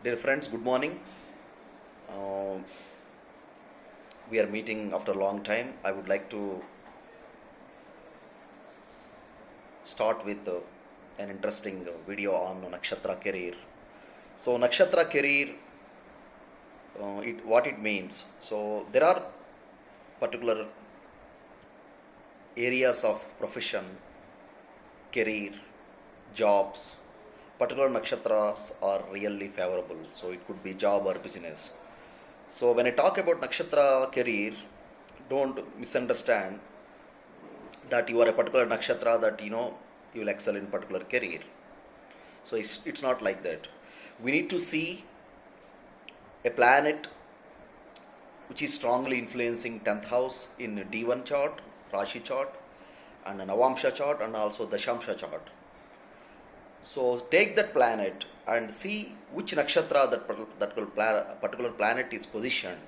Dear friends, good morning. Uh, we are meeting after a long time. I would like to start with an interesting video on Nakshatra career. So, Nakshatra career, what it means. So, there are particular areas of profession, career, jobs. Particular nakshatras are really favorable. So, it could be job or business. So, when I talk about Nakshatra career, don't misunderstand that you are a particular nakshatra that you will excel in particular career. So it's not like that. We need to see a planet which is strongly influencing 10th house in D1 chart, Rashi chart, and an Navamsha chart, and also Dashamsha chart. So take that planet and see which nakshatra that particular planet is positioned.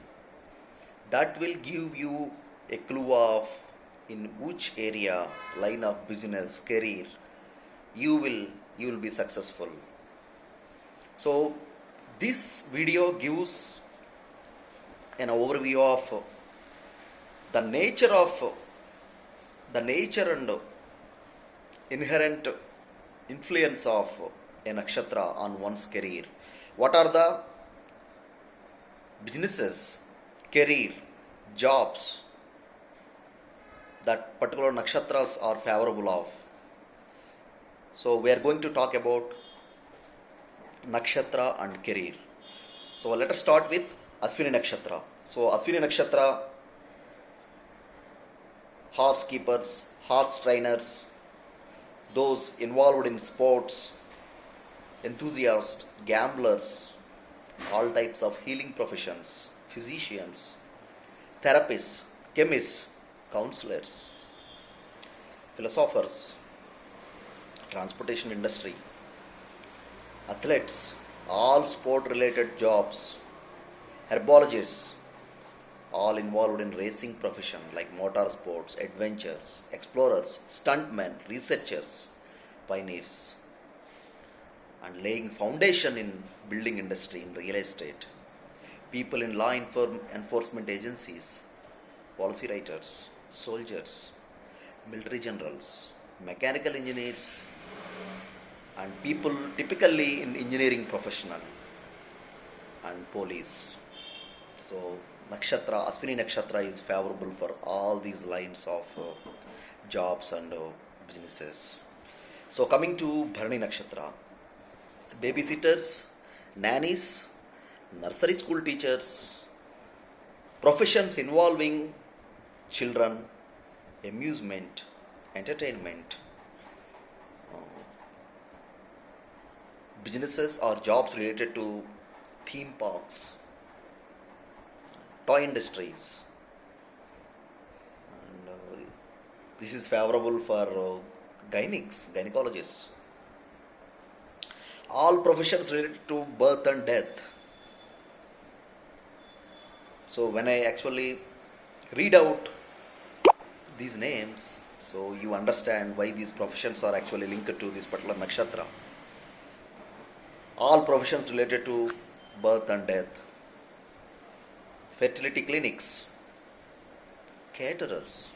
That will give you a clue of in which area, line of business, career you will be successful. So this video gives an overview of the nature and inherent influence of a nakshatra on one's career. What are the businesses, career, jobs that particular nakshatras are favorable of? So we are going to talk about nakshatra and career. So let us start with Aswini nakshatra. So Aswini nakshatra, horse keepers, horse trainers, those involved in sports, enthusiasts, gamblers, all types of healing professions, physicians, therapists, chemists, counselors, philosophers, transportation industry, athletes, all sport related jobs, herbologists, all involved in racing profession like motor sports, adventures, explorers, stuntmen, researchers, pioneers, and laying foundation in building industry, in real estate, people in law enforcement agencies, policy writers, soldiers, military generals, mechanical engineers, and people typically in engineering professional and police. So nakshatra, Aswini nakshatra is favorable for all these lines of jobs and businesses. So coming to Bharani nakshatra, babysitters, nannies, nursery school teachers, professions involving children, amusement, entertainment, businesses or jobs related to theme parks, toy industries, and this is favorable for gynecologists. All professions related to birth and death. So when I actually read out these names, so you understand why these professions are actually linked to this particular nakshatra. All professions related to birth and death, fertility clinics, caterers,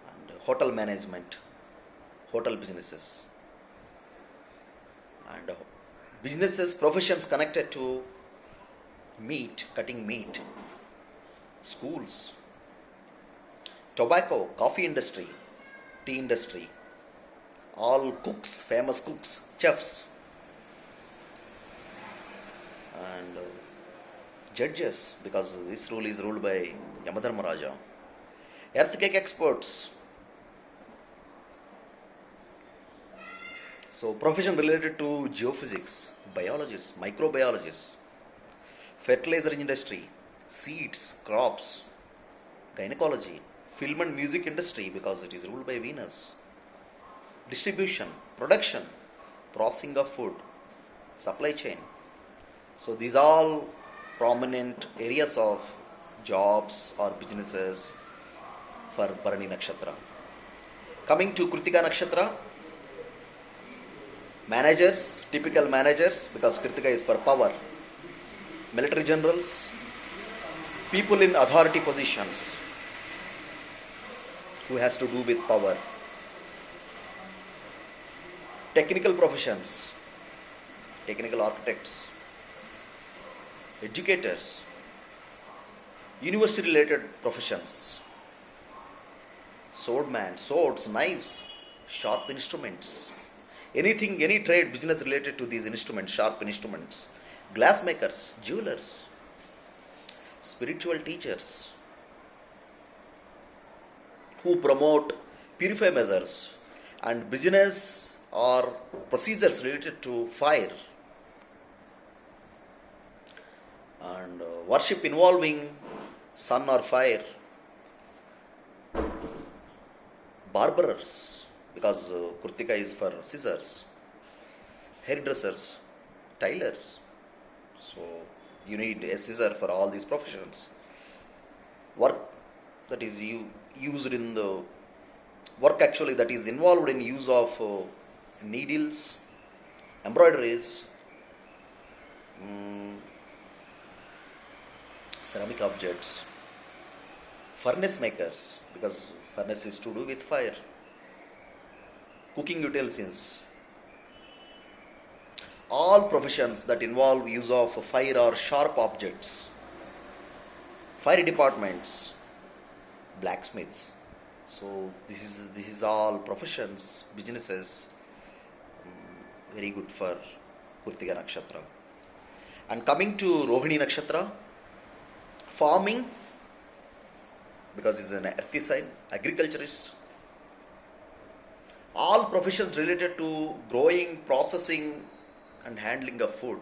and hotel management, hotel businesses, and businesses, professions connected to meat, cutting meat, schools, tobacco, coffee industry, tea industry, all cooks, famous cooks, chefs, and judges, because this rule is ruled by Yamadharmaraja, earthquake experts. So profession related to geophysics, biologists, microbiologists, fertilizer industry, seeds, crops, gynecology, film and music industry because it is ruled by Venus, distribution, production, processing of food, supply chain. So these are all prominent areas of jobs or businesses for Bharani nakshatra. Coming to Kritika nakshatra, Managers, typical managers, because Kritika is for power. Military generals, people in authority positions who has to do with power. Technical professions, technical architects, educators, university related professions, swordman, swords, knives, sharp instruments, anything, any trade, business related to these instruments, sharp instruments, glassmakers, jewelers, spiritual teachers who promote purify measures and business or procedures related to fire and worship involving sun or fire, barberers, because Kurtika is for scissors, hairdressers, tailors. So you need a scissor for all these professions. Work that is used in the work actually that is involved in use of needles, embroideries, ceramic objects, furnace makers, because furnace is to do with fire, cooking utensils, all professions that involve use of fire or sharp objects, fire departments, blacksmiths. So this is all professions, businesses, very good for Kurtika Nakshatra. And coming to Rohini Nakshatra, farming, because it's an earthy sign, agriculturist, all professions related to growing, processing and handling of food.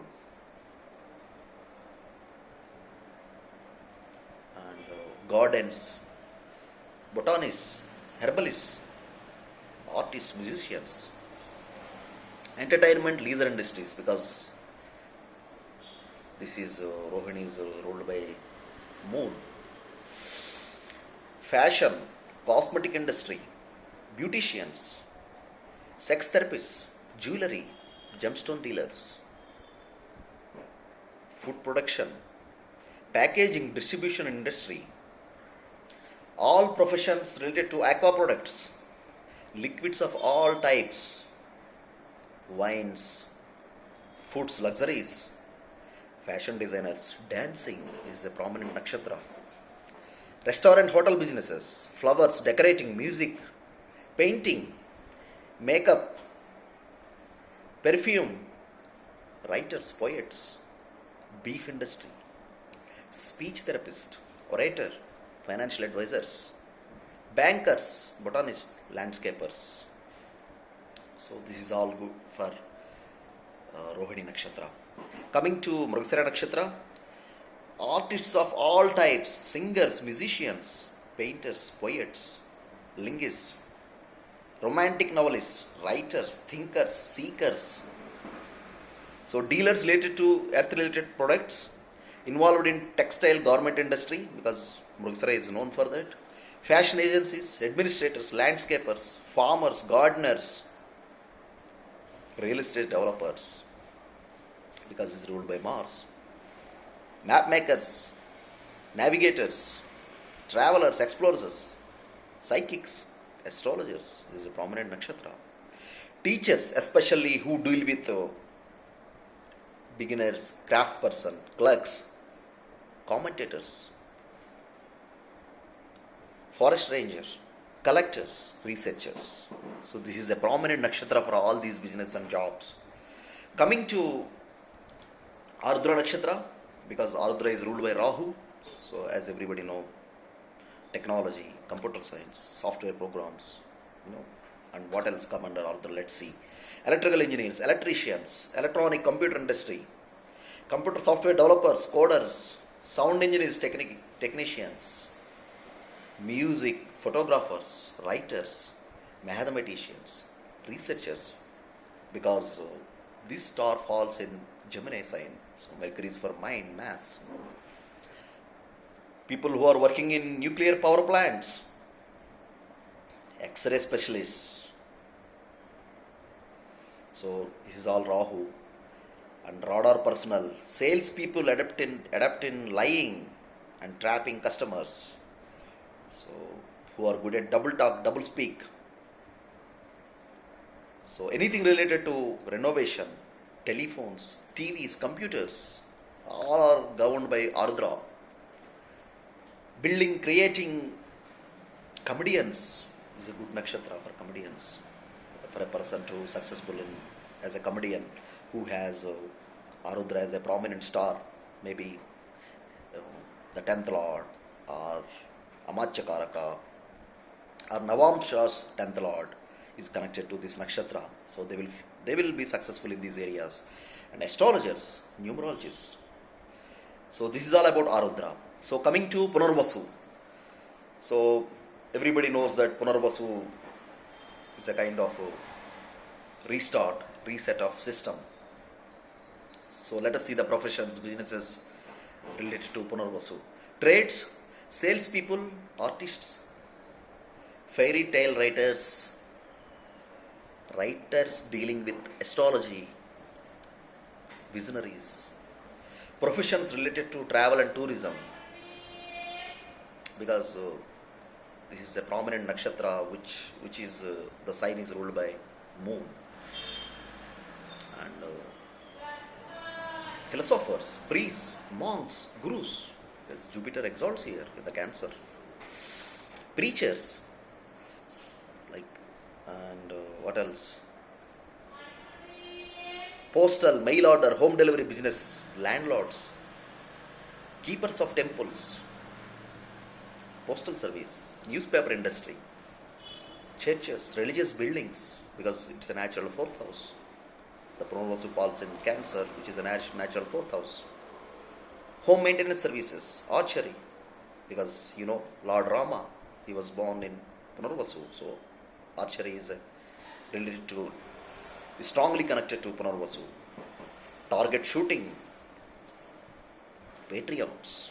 And gardens, botanists, herbalists, artists, musicians, entertainment, leisure industries, because this is Rohini is ruled by moon. Fashion, cosmetic industry, beauticians, sex therapists, jewelry, gemstone dealers, food production, packaging, distribution industry, all professions related to aqua products, liquids of all types, wines, foods, luxuries, fashion designers, dancing is a prominent nakshatra. Restaurant, hotel businesses, flowers, decorating, music, painting, makeup, perfume, writers, poets, beef industry, speech therapist, orator, financial advisors, bankers, botanists, landscapers. So this is all good for Rohini Nakshatra. Coming to Mrugasira Nakshatra, artists of all types, singers, musicians, painters, poets, linguists, romantic novelists, writers, thinkers, seekers. So dealers related to earth related products, involved in textile garment industry, because Mrugasira is known for that, fashion agencies, administrators, landscapers, farmers, gardeners, real estate developers, because it's ruled by Mars, map makers, navigators, travelers, explorers, psychics, astrologers. This is a prominent nakshatra. Teachers, especially who deal with beginners, craft person, clerks, commentators, forest rangers, collectors, researchers. So this is a prominent nakshatra for all these business and jobs. Coming to Ardra Nakshatra, because Ardra is ruled by Rahu. So as everybody know, technology, computer science, software programs, and what else come under Ardra, let's see. Electrical engineers, electricians, electronic computer industry, computer software developers, coders, sound engineers, technicians, music, photographers, writers, mathematicians, researchers, because this star falls in Gemini sign. So Mercury is for mind, maths. People who are working in nuclear power plants, X-ray specialists, So this is all Rahu. And radar personal. Sales people adapt in lying and trapping customers. So who are good at double talk, double speak. So anything related to renovation, telephones, TVs, computers, all are governed by Ardra. Building, creating comedians is a good nakshatra for comedians. For a person to successful as a comedian who has Arudra as a prominent star, maybe uh, the 10th Lord or Amachyakaraka or Navamsha's 10th Lord is connected to this nakshatra. So they will be successful in these areas. And astrologers, numerologists. So this is all about Arudra. So coming to Punarvasu. So everybody knows that Punarvasu is a kind of reset of system. So let us see the professions, businesses related to Punarvasu. Trades, salespeople, artists, fairy tale writers, writers dealing with astrology, visionaries. Professions related to travel and tourism, because this is a prominent nakshatra which is the sign is ruled by moon. And philosophers, priests, monks, gurus, because Jupiter exalts here in the Cancer. Preachers, like, and what else? Postal, mail order, home delivery business, landlords, keepers of temples, postal service, newspaper industry, churches, religious buildings, because it's a natural fourth house. The Punarvasu falls in Cancer, which is a natural fourth house. Home maintenance services, archery, because Lord Rama, he was born in Punarvasu, so archery is related to, is strongly connected to Punarvasu. Target shooting, patriots,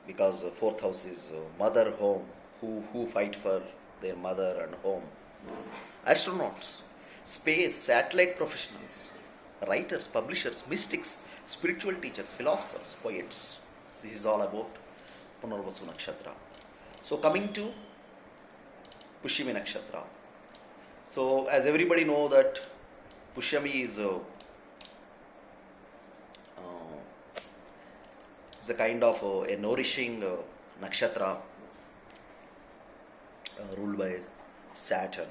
because the fourth house is mother home, who fight for their mother and home. Astronauts, space, satellite professionals, writers, publishers, mystics, spiritual teachers, philosophers, poets. This is all about Punarvasu Nakshatra. So coming to Pushyami Nakshatra. So as everybody know that Pushyami is a kind of a nourishing nakshatra ruled by Saturn.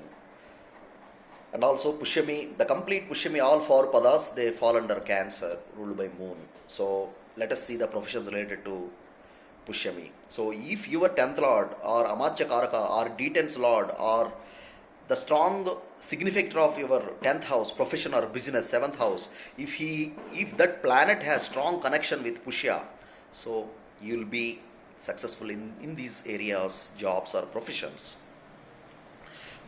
And also Pushyami, the complete Pushyami, all four padas, they fall under Cancer, ruled by Moon. So let us see the professions related to Pushyami. So if your 10th Lord or Amachyakaraka or D10's Lord or the strong significator of your 10th house, profession or business, 7th house, if that planet has strong connection with Pushya, so you will be successful in these areas, jobs or professions.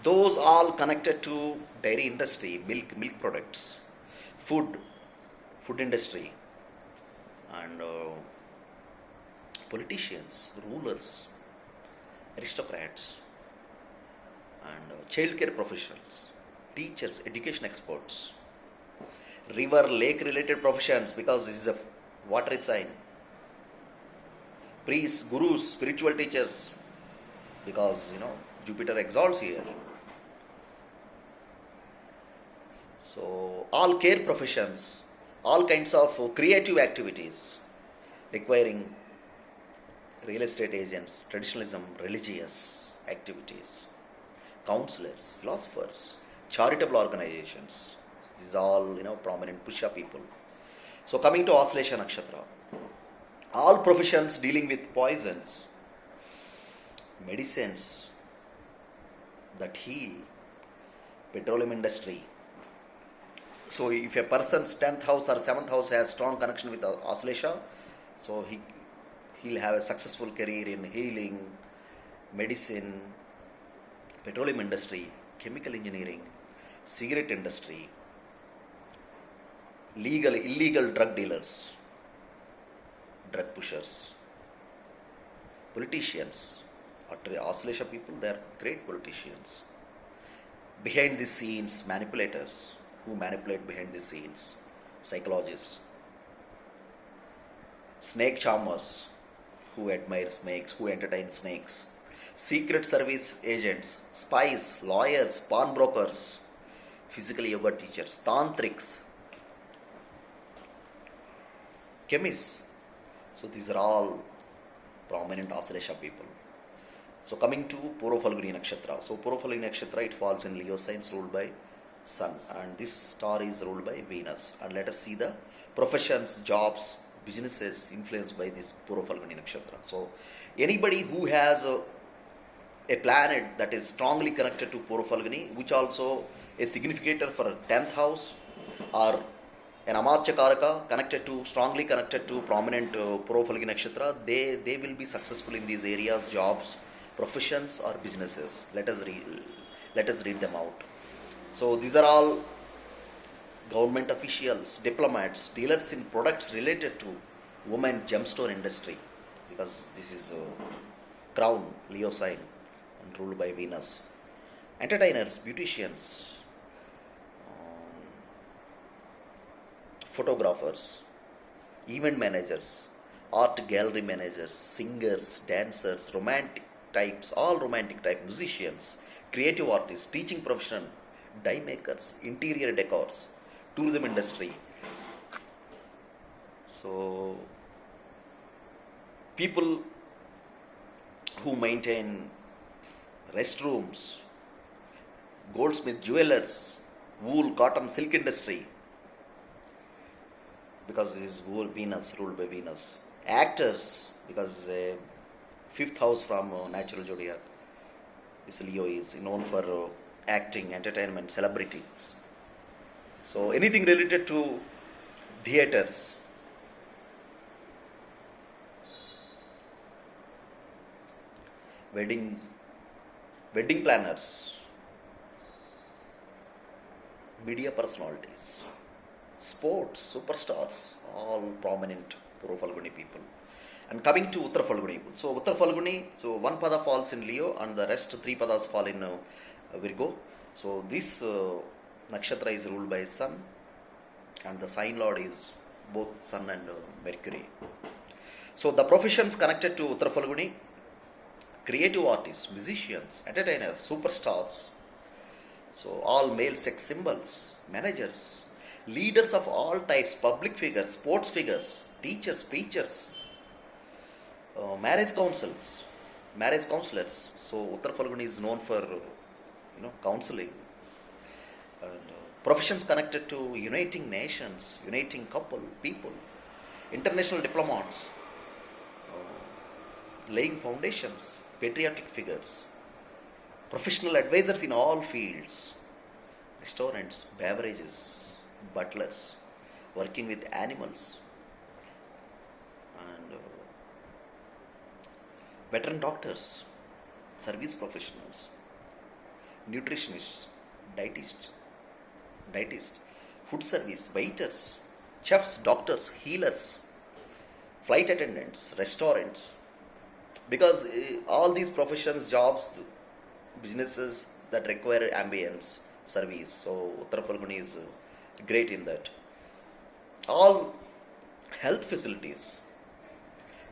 Those all connected to dairy industry, milk products, food industry, and politicians, rulers, aristocrats, and child care professionals, teachers, education experts, river, lake related professions, because this is a watery sign. Priests, gurus, spiritual teachers, because Jupiter exalts here. So all care professions, all kinds of creative activities requiring real estate agents, traditionalism, religious activities, counselors, philosophers, charitable organizations. This is all prominent Pushya people. So coming to Aslesha Nakshatra, all professions dealing with poisons, medicines that heal, petroleum industry. So if a person's 10th house or 7th house has strong connection with Aslesha, so he'll have a successful career in healing, medicine, petroleum industry, chemical engineering, cigarette industry, illegal drug dealers, drug pushers, politicians. Aslesha people, they are great politicians. behind the scenes manipulators who manipulate behind the scenes, psychologists, snake charmers who admire snakes, who entertain snakes, secret service agents, spies, lawyers, pawnbrokers, physical yoga teachers, tantrics, chemists. So these are all prominent Asalesha people. So coming to Purva Falguni Nakshatra. So Purva Falguni Nakshatra, it falls in Leo signs ruled by Sun, and this star is ruled by Venus. And let us see the professions, jobs, businesses influenced by this Purva Falguni Nakshatra. So anybody who has a planet that is strongly connected to Purva Falguni, which also a significator for 10th house, or an Amartya Karaka strongly connected to prominent Purva Falguni Nakshatra, they will be successful in these areas, jobs, professions or businesses. Let us read them out. So these are all government officials, diplomats, dealers in products related to women gemstone industry, because this is crown, Leo sign, and ruled by Venus. Entertainers, beauticians, photographers, event managers, art gallery managers, singers, dancers, romantic types, all romantic type, musicians, creative artists, teaching profession, dye makers, interior decors, tourism industry. So people who maintain restrooms, goldsmith, jewelers, wool, cotton, silk industry, because this is Venus, ruled by Venus. Actors, because fifth house from natural zodiac, this Leo is known for acting, entertainment, celebrities. So anything related to theaters, wedding planners, media personalities, sports, superstars, all prominent Purva Falguni people. And coming to Uttara Falguni. So Uttara Falguni, so one pada falls in Leo and the rest three padas fall in Virgo. So this nakshatra is ruled by Sun, and the sign lord is both Sun and Mercury. So the professions connected to Uttara Falguni: creative artists, musicians, entertainers, superstars. So all male sex symbols, managers, leaders of all types, public figures, sports figures, teachers, preachers, marriage counselors. So Uttara Falguni is known for counseling, and professions connected to uniting nations, uniting people, international diplomats, laying foundations, patriotic figures, professional advisors in all fields, restaurants, beverages, butlers, working with animals, and veteran doctors, service professionals, nutritionists, dietist, food service, waiters, chefs, doctors, healers, flight attendants, restaurants. Because all these professions, jobs, businesses that require ambience, service. So Uttara Falguni is great in that. All health facilities,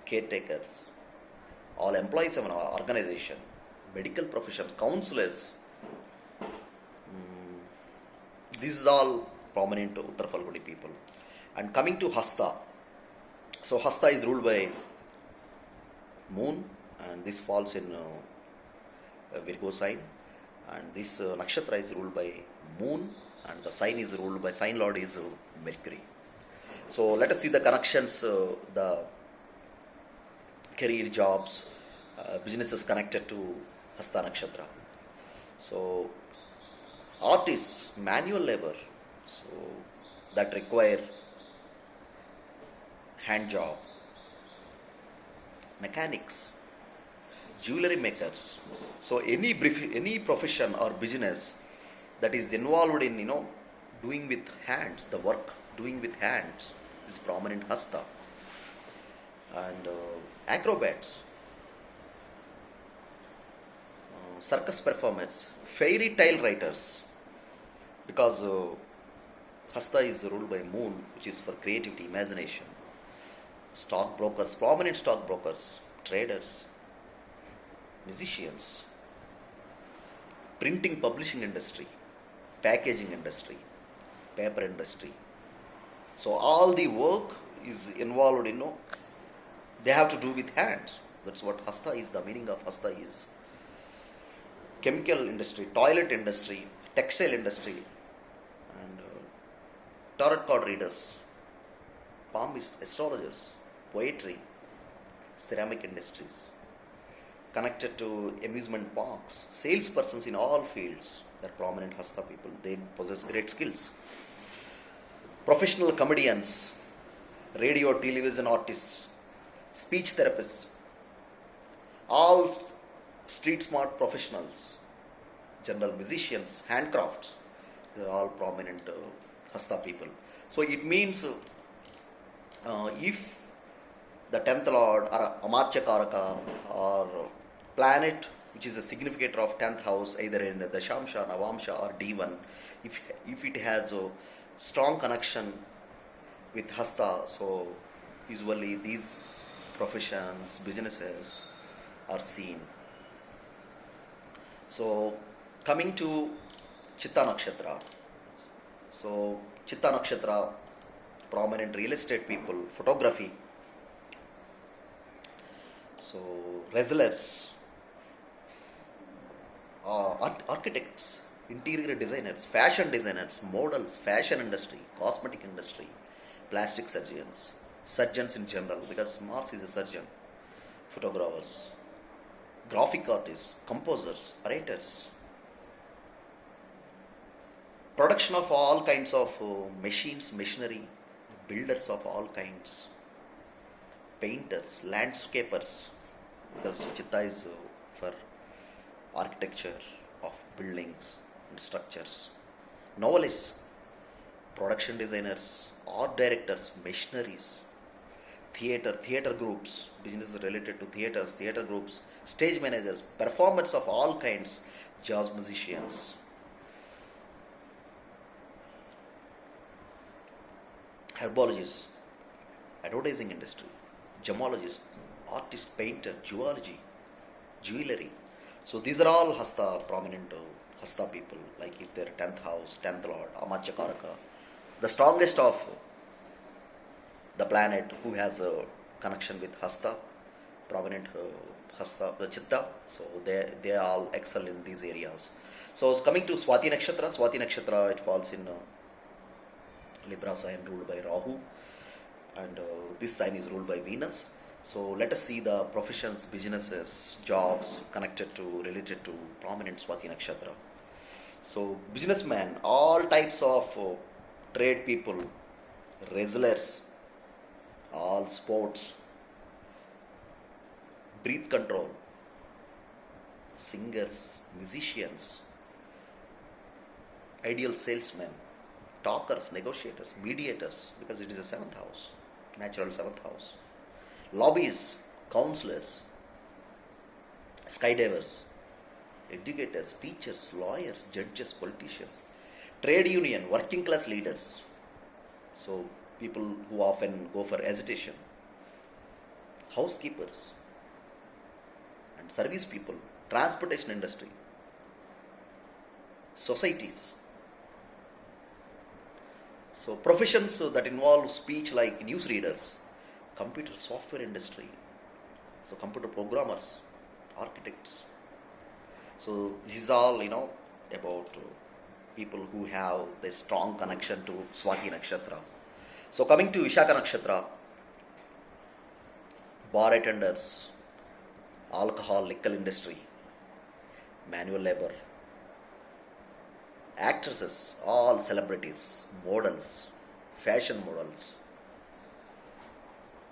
caretakers, all employees of an organization, medical professions, counselors. This is all prominent Uttara Falguni people. And coming to Hasta. So Hasta is ruled by Moon, and this falls in Virgo sign. And this nakshatra is ruled by Moon, and the sign lord is Mercury. So let us see the connections, the career, jobs, businesses connected to Hasta nakshatra. So artists, manual labor, so that require hand job, mechanics, jewelry makers. So any profession or business that is involved in doing with hands, the work doing with hands is prominent Hasta. And acrobats, circus performers, fairy tale writers, because Hasta is ruled by Moon, which is for creativity, imagination. Stockbrokers, prominent stockbrokers, traders, musicians, printing publishing industry, packaging industry, paper industry. So all the work is involved in, they have to do with hands. That's what Hasta is, the meaning of Hasta is. Chemical industry, toilet industry, textile industry, and tarot card readers, palmist, astrologers, poetry, ceramic industries, connected to amusement parks, salespersons in all fields. They're prominent Hasta people. They possess great skills. Professional comedians, radio, television artists, speech therapists, all street smart professionals, general musicians, handcrafts. They're all prominent Hasta people. So it means if the 10th Lord or Amartya Karaka or planet which is a significator of 10th house either in Dashamsha, Navamsha or D1, if it has a strong connection with Hasta, so usually these professions, businesses are seen. So coming to Chitta Nakshatra. So Chitta Nakshatra, prominent real estate people, photography, so wrestlers, architects, interior designers, fashion designers, models, fashion industry, cosmetic industry, plastic surgeons, surgeons in general, because Mars is a surgeon, photographers, graphic artists, composers, writers, production of all kinds of machines, machinery, builders of all kinds, painters, landscapers, because Chitta is for architecture of buildings and structures, novelists, production designers, art directors, machineries, theater groups, businesses related to theaters, theater groups, stage managers, performers of all kinds, jazz musicians, herbologists, advertising industry, gemologist, artist, painter, zoology, jewelry. So these are all Hasta, prominent Hasta people, like if they're 10th house, 10th Lord, Amartya Karaka, the strongest of the planet who has a connection with Hasta, prominent Hasta, Chitta, so they all excel in these areas. So coming to Swati Nakshatra, it falls in Libra sign ruled by Rahu, and this sign is ruled by Venus. So let us see the professions, businesses, jobs related to prominent Swati Nakshatra. So businessmen, all types of trade people, wrestlers, all sports, breath control, singers, musicians, ideal salesmen, talkers, negotiators, mediators, because it is a 7th house, natural 7th house, lobbyists, counselors, skydivers, educators, teachers, lawyers, judges, politicians, trade union, working class leaders, so people who often go for agitation, housekeepers and service people, transportation industry, societies. So professions that involve speech like newsreaders, computer software industry, so computer programmers, architects. So this is all about people who have the strong connection to Swati Nakshatra. So coming to Vishaka Nakshatra, bar attendants, alcohol, liquor industry, manual labor, actresses, all celebrities, models, fashion models,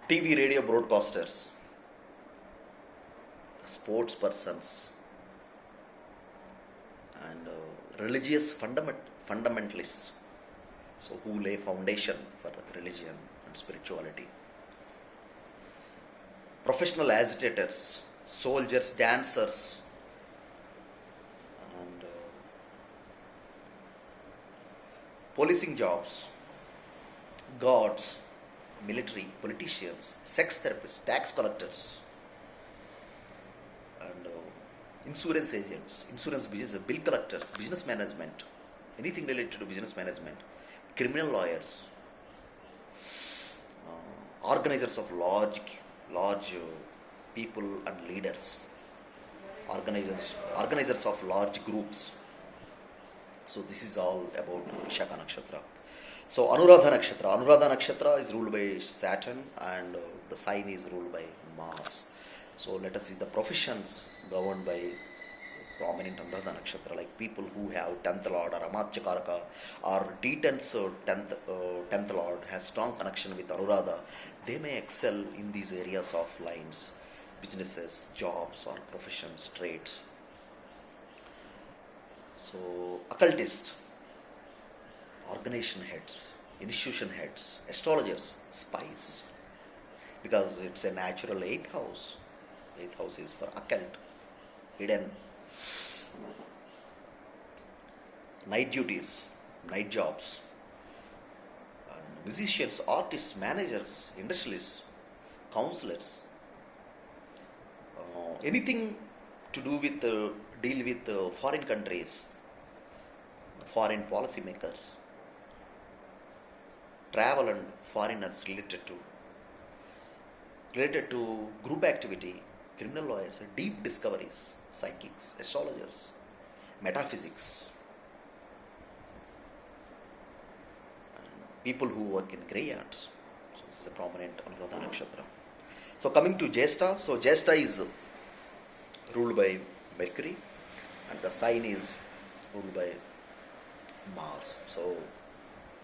TV, radio broadcasters, sports persons, and religious fundamentalists, so who lay foundation for religion and spirituality, professional agitators, soldiers, dancers, policing jobs, guards, military, politicians, sex therapists, tax collectors, and insurance agents, insurance business, bill collectors, business management, anything related to business management, criminal lawyers, organizers of large people and leaders, organizers of large groups. So this is all about Vishaka Nakshatra. So Anuradha Nakshatra is ruled by Saturn, and the sign is ruled by Mars. So let us see the professions governed by prominent Anuradha Nakshatra, like people who have 10th Lord or Amatya Karaka or D10's 10th Lord has strong connection with Anuradha. They may excel in these areas of lines, businesses, jobs or professions, trades. So occultist, organization heads, institution heads, astrologers, spies, because it's a natural 8th house. 8th house is for occult, hidden. Night duties, night jobs, musicians, artists, managers, industrialists, counselors, anything to do with deal with foreign countries, foreign policy makers, travel and foreigners related to group activity, criminal lawyers, deep discoveries, psychics, astrologers, metaphysics, and people who work in graveyards. So this is a prominent Anuradha Nakshatra. So coming to Jyeshtha, so Jyeshtha is ruled by Mercury, and the sign is ruled by Mars. So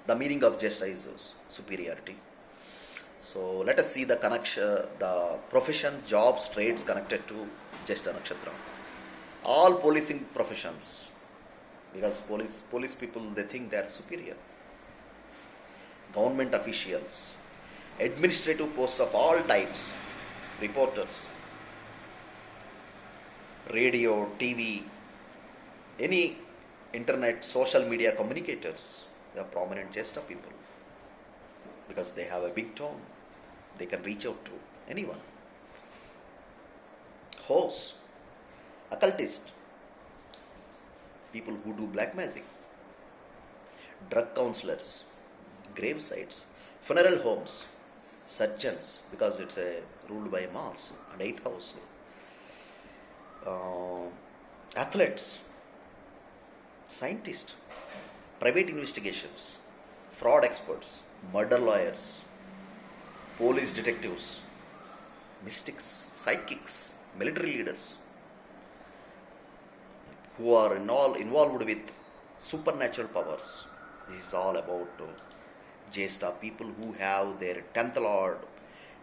the meaning of Jyeshtha is superiority. So let us see the connection, the professions, jobs, trades connected to Jyeshtha Nakshatra. All policing professions, because police people, they think they are superior. Government officials, administrative posts of all types, reporters, radio, TV, any internet, social media communicators, they are prominent Jyeshtha people, because they have a big tone. They can reach out to anyone. Host, occultist, people who do black magic, drug counselors, grave sites, funeral homes, surgeons, because it's ruled by Mars and 8th house. Athletes, scientists, private investigations, fraud experts, murder lawyers, police detectives, mystics, psychics, military leaders, who are involved with supernatural powers. This is all about Jyeshtha, people who have their 10th Lord,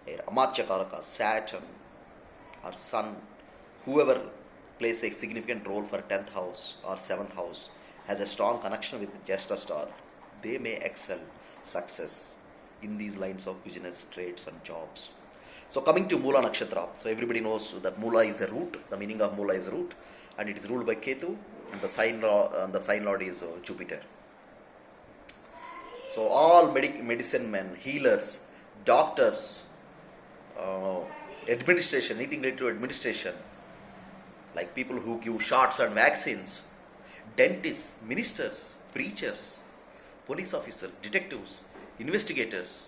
their Amatya Karaka, Saturn or Sun, whoever plays a significant role for 10th house or 7th house, has a strong connection with Jyeshtha star. They may excel, success in these lines of business, trades and jobs. So coming to Mula Nakshatra, so everybody knows that Mula is a root, the meaning of Mula is root, and it is ruled by Ketu, and the sign lord is Jupiter. So all medicine men, healers, doctors, administration, anything related to administration, like people who give shots and vaccines, dentists, ministers, preachers, police officers, detectives, investigators,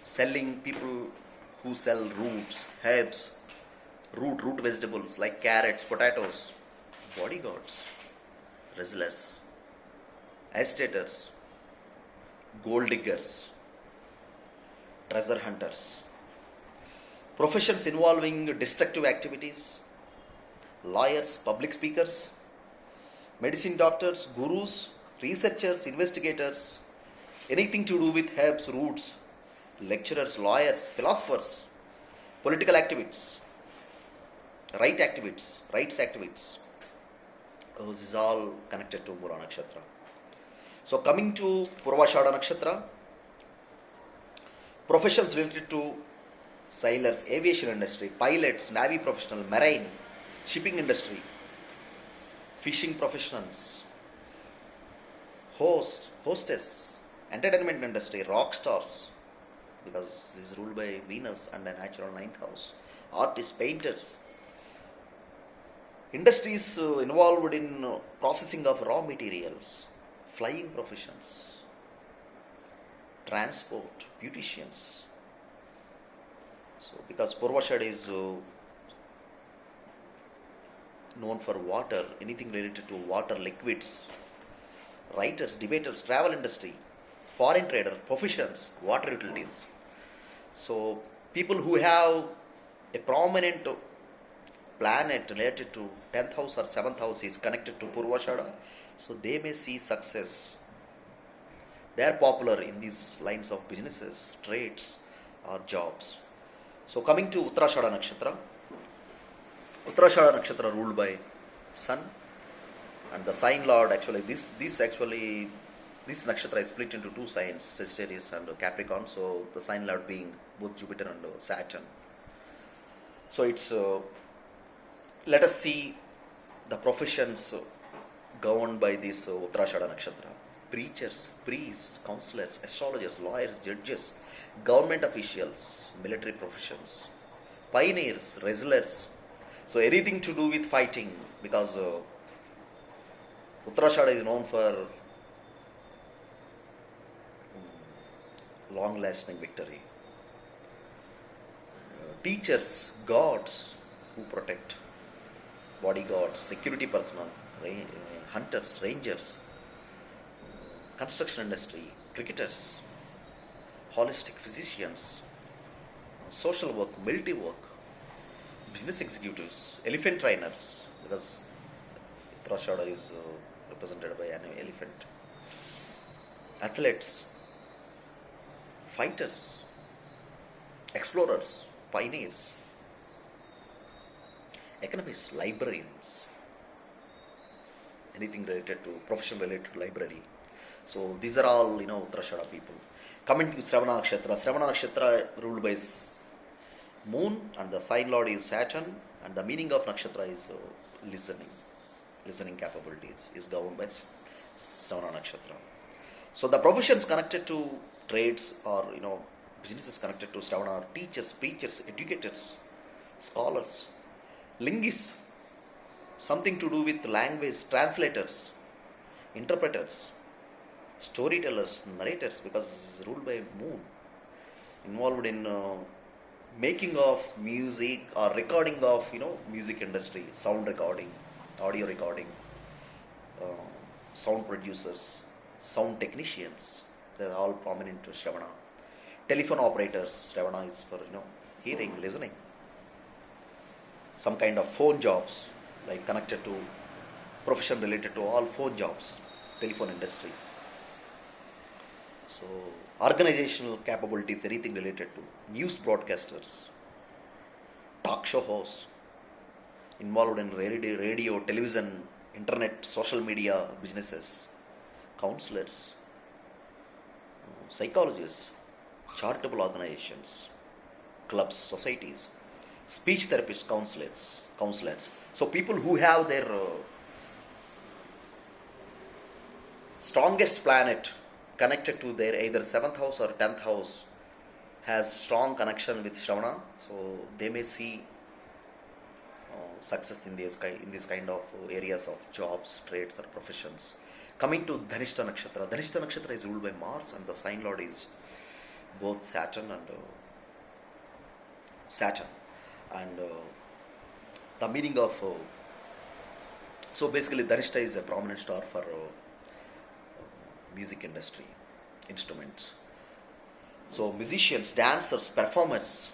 selling people who sell roots, herbs, root vegetables like carrots, potatoes, bodyguards, wrestlers, agitators, gold diggers, treasure hunters, professions involving destructive activities, lawyers, public speakers, medicine doctors, gurus, researchers, investigators, anything to do with herbs, roots, lecturers, lawyers, philosophers, political activists, rights activists. This is all connected to Mula Nakshatra. So coming to Purvashada Nakshatra, professions related to sailors, aviation industry, pilots, navy professional, marine, shipping industry, fishing professionals, hostess, entertainment industry, rock stars, because this is ruled by Venus and a natural ninth house, artists, painters, industries involved in processing of raw materials, flying professions, transport, beauticians. So because Purvashad is known for water, anything related to water, liquids, writers, debaters, travel industry, foreign trader, professions, water utilities. So people who have a prominent planet related to 10th house or 7th house is connected to Purvashada, so they may see success. They are popular in these lines of businesses, trades, or jobs. So coming to Uttarashada Nakshatra. Uttarashada Nakshatra ruled by Sun, and the sign lord actually this nakshatra is split into two signs, Sagittarius and Capricorn. So the sign lord being both Jupiter and Saturn. So it's let us see the professions governed by this Uttarashada Nakshatra. Preachers, priests, counselors, astrologers, lawyers, judges, government officials, military professions, pioneers, wrestlers. So anything to do with fighting, because Uttarashada is known for long-lasting victory. Teachers, gods who protect, bodyguards, security personnel, hunters, rangers, construction industry, cricketers, holistic physicians, social work, military work, business executives, elephant trainers, because Uttarashada is represented by an elephant, athletes, fighters, explorers, pioneers, economists, librarians, anything related to profession related to library. So these are all Uttarashada people. Coming to Shravana Nakshatra. Shravana Nakshatra ruled by Moon, and the sign lord is Saturn, and the meaning of Nakshatra is listening capabilities is governed by Shravana Nakshatra. So the professions connected to trades or businesses connected to Shravana are teachers, preachers, educators, scholars, linguists, something to do with language, translators, interpreters, storytellers, narrators, because it's ruled by Moon, involved in making of music or recording of music industry, sound recording, audio recording, sound producers, sound technicians. They're all prominent to Shravana. Telephone operators, Shravana is for hearing, listening. Some kind of phone jobs, like connected to profession related to all phone jobs, telephone industry. So organizational capabilities, anything related to news broadcasters, talk show hosts, involved in radio, television, internet, social media businesses, counselors, psychologists, charitable organizations, clubs, societies, speech therapists, counselors. So people who have their strongest planet connected to their either 7th house or 10th house has strong connection with Shravana, so they may see success in this kind of areas of jobs, trades, or professions. Coming to Dhanishta Nakshatra. Dhanishta Nakshatra is ruled by Mars, and the sign lord is both Saturn. And the meaning of so basically Dhanishta is a prominent star for music industry, instruments. So musicians, dancers, performers,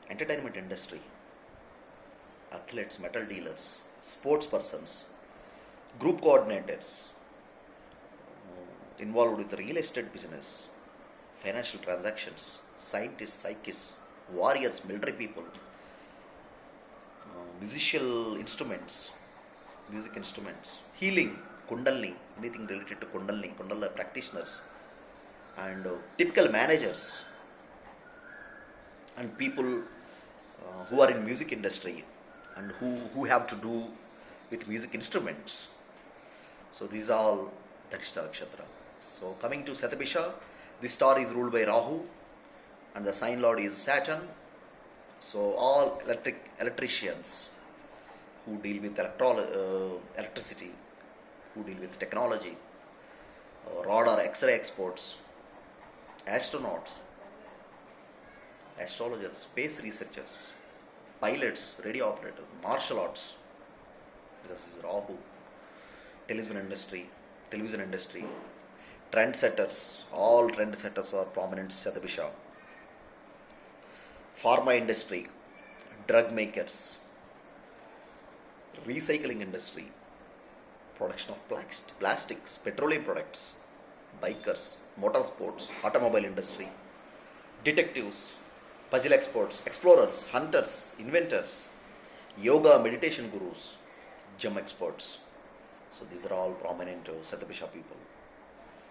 entertainment industry, athletes, metal dealers, sports persons, group coordinators, involved with real estate business, financial transactions, scientists, psychists, warriors, military people, musical instruments, music instruments, healing, Kundalini, anything related to Kundalini practitioners, and typical managers, and people who are in music industry and who have to do with music instruments, So these are all Dhanishta Nakshatra. So coming to Satabisha, this star is ruled by Rahu and the sign lord is Saturn. So all electricians who deal with electricity, who deal with technology, radar, X-ray experts, astronauts, astrologers, space researchers, pilots, radio operators, martial arts, because this is Rahu, television industry, trendsetters, all trendsetters are prominent Satabisha. Pharma industry, drug makers, recycling industry, production of plastics, petroleum products, bikers, motorsports, automobile industry, detectives, puzzle experts, explorers, hunters, inventors, yoga, meditation gurus, gem experts. So these are all prominent Satabisha people.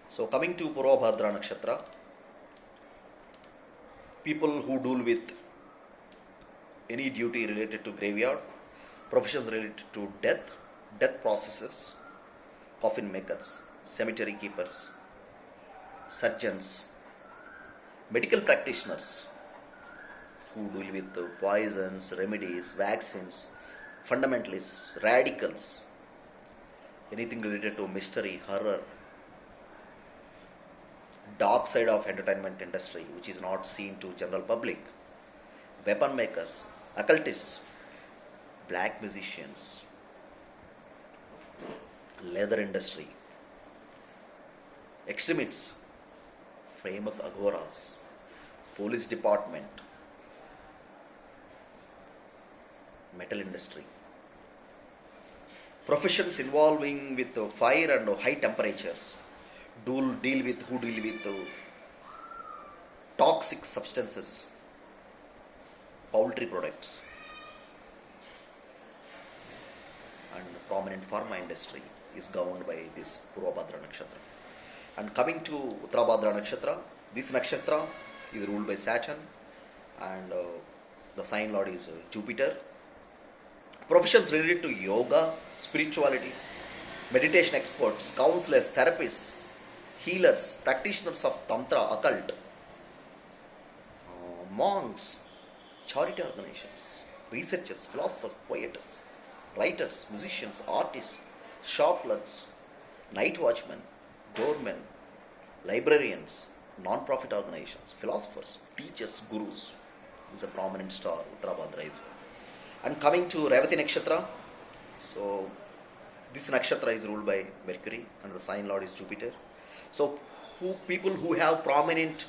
So coming to Purvabhadra Nakshatra, people who deal with any duty related to graveyard, professions related to death processes, coffin makers, cemetery keepers, surgeons, medical practitioners who deal with poisons, remedies, vaccines, fundamentalists, radicals, anything related to mystery, horror, dark side of entertainment industry which is not seen to general public, weapon makers, occultists, black musicians, leather industry, extremists, famous agoras, police department, metal industry, professions involving with fire and high temperatures, who deal with toxic substances, poultry products, and prominent pharma industry is governed by this Purvabhadra Nakshatra. And coming to Uttarabhadra Nakshatra, this nakshatra is ruled by Saturn and the sign lord is Jupiter. Professions related to yoga, spirituality, meditation experts, counselors, therapists, healers, practitioners of tantra, occult, monks, charity organizations, researchers, philosophers, poets, writers, musicians, artists, shop clerks, night watchmen, doormen, librarians, non-profit organizations, philosophers, teachers, gurus. This is a prominent star, Uttarabhadra is one. And coming to Revati Nakshatra, so this nakshatra is ruled by Mercury and the sign lord is Jupiter. So people who have prominent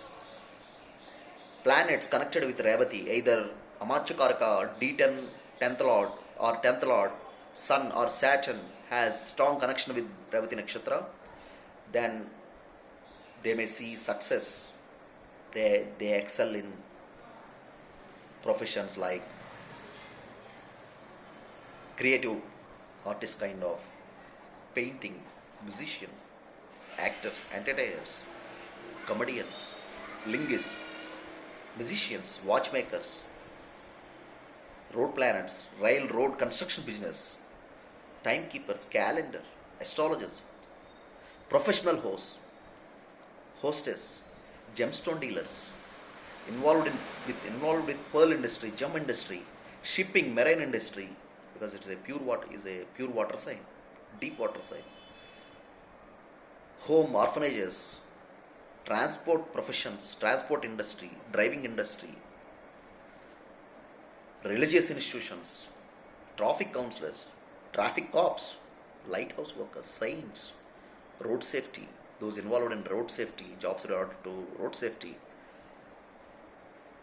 planets connected with Revati, either Amachakaraka, D10, 10th lord or 10th lord, Sun or Saturn has strong connection with Revati Nakshatra, then they may see success. They excel in professions like creative artist kind of painting, musician, actors, entertainers, comedians, linguists, musicians, watchmakers, road planners, railroad construction business, timekeepers, calendar, astrologers, professional hosts, hostess, gemstone dealers, involved with pearl industry, gem industry, shipping, marine industry, because it's a pure water sign, deep water sign, home, orphanages, transport professions, transport industry, driving industry, religious institutions, traffic counselors, traffic cops, lighthouse workers, saints, road safety, those involved in road safety, jobs related to road safety,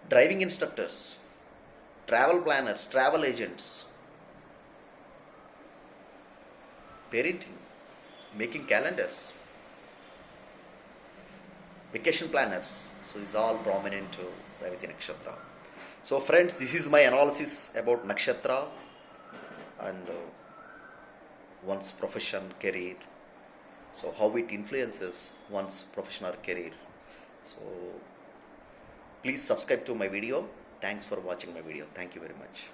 driving instructors, travel planners, travel agents, parenting, making calendars, vacation planners. So it's all prominent to Revati Nakshatra. So friends, this is my analysis about Nakshatra and one's profession, career. So how it influences one's professional career. So please subscribe to my video. Thanks for watching my video. Thank you very much.